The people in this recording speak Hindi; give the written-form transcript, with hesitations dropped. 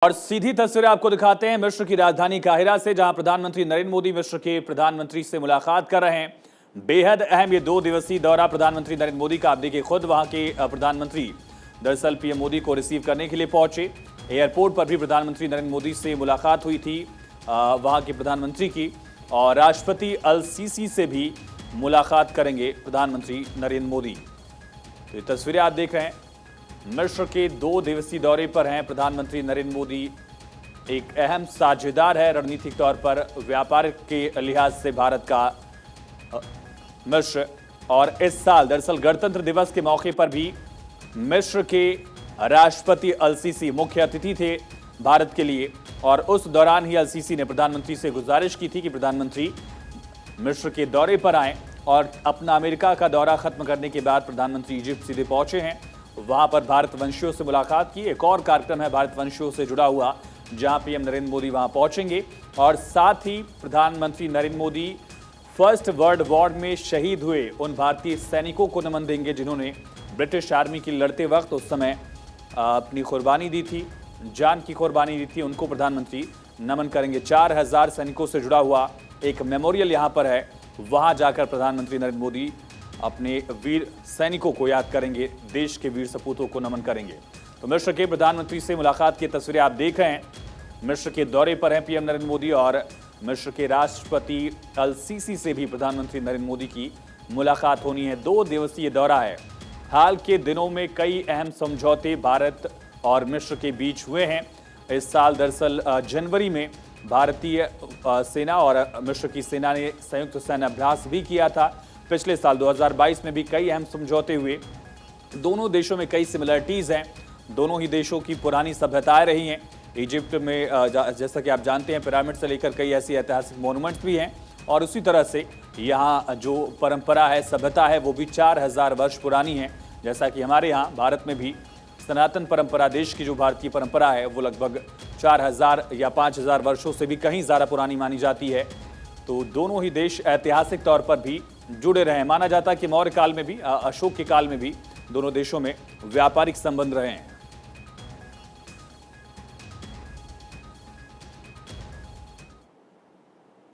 और सीधी तस्वीरें आपको दिखाते हैं मिस्र की राजधानी काहिरा से, जहां प्रधानमंत्री नरेंद्र मोदी मिस्र के प्रधानमंत्री से मुलाकात कर रहे हैं। बेहद अहम ये 2 दिवसीय दौरा प्रधानमंत्री नरेंद्र मोदी का। आप देखिए, खुद वहां के प्रधानमंत्री दरअसल पीएम मोदी को रिसीव करने के लिए पहुंचे। एयरपोर्ट पर भी प्रधानमंत्री नरेंद्र मोदी से मुलाकात हुई थी वहां के प्रधानमंत्री की, और राष्ट्रपति अल सीसी से भी मुलाकात करेंगे प्रधानमंत्री नरेंद्र मोदी। तो ये तस्वीरें आप देख रहे हैं, मिस्र के 2 दिवसीय दौरे पर हैं प्रधानमंत्री नरेंद्र मोदी। एक अहम साझेदार है रणनीतिक तौर पर, व्यापार के लिहाज से भारत का मिस्र। और इस साल दरअसल गणतंत्र दिवस के मौके पर भी मिस्र के राष्ट्रपति अल सीसी मुख्य अतिथि थे भारत के लिए, और उस दौरान ही अल सीसी ने प्रधानमंत्री से गुजारिश की थी कि प्रधानमंत्री मिस्र के दौरे पर आएं। और अपना अमेरिका का दौरा खत्म करने के बाद प्रधानमंत्री इजिप्ट सीधे पहुंचे हैं, वहां पर भारतवंशियों से मुलाकात की। एक और कार्यक्रम है भारतवंशियों से जुड़ा हुआ, जहां पीएम नरेंद्र मोदी वहां पहुंचेंगे। और साथ ही प्रधानमंत्री Narendra Modi first world war में शहीद हुए उन भारतीय सैनिकों को नमन देंगे जिन्होंने ब्रिटिश आर्मी की लड़ते वक्त उस समय अपनी कुर्बानी दी थी, जान की कुर्बानी दी थी, उनको प्रधानमंत्री नमन करेंगे। 4000 सैनिकों से जुड़ा हुआ एक मेमोरियल यहाँ पर है, वहाँ जाकर प्रधानमंत्री नरेंद्र मोदी अपने वीर सैनिकों को याद करेंगे, देश के वीर सपूतों को नमन करेंगे। तो मिस्र के प्रधानमंत्री से मुलाकात की तस्वीरें आप देख रहे हैं। मिस्र के दौरे पर हैं पीएम नरेंद्र मोदी, और मिस्र के राष्ट्रपति अल सीसी से भी प्रधानमंत्री नरेंद्र मोदी की मुलाकात होनी है। 2 दिवसीय दौरा है। हाल के दिनों में कई अहम समझौते भारत और मिस्र के बीच हुए हैं। इस साल दरअसल जनवरी में भारतीय सेना और मिस्र की सेना ने संयुक्त सैन्य अभ्यास भी किया था। पिछले साल 2022 में भी कई अहम समझौते हुए। दोनों देशों में कई सिमिलरिटीज़ हैं, दोनों ही देशों की पुरानी सभ्यताएं रही हैं। इजिप्ट में जैसा कि आप जानते हैं, पिरामिड से लेकर कई ऐसी ऐतिहासिक मोनूमेंट्स भी हैं, और उसी तरह से यहाँ जो परंपरा है, सभ्यता है, वो भी 4000 वर्ष पुरानी है। जैसा कि हमारे यहाँ भारत में भी सनातन परंपरा, देश की जो भारतीय परंपरा है, वो लगभग 4000 या 5000 वर्षों से भी कहीं ज़्यादा पुरानी मानी जाती है। तो दोनों ही देश ऐतिहासिक तौर पर भी जुड़े रहे हैं। माना जाता है कि मौर्य काल में भी, अशोक के काल में भी दोनों देशों में व्यापारिक संबंध रहे हैं।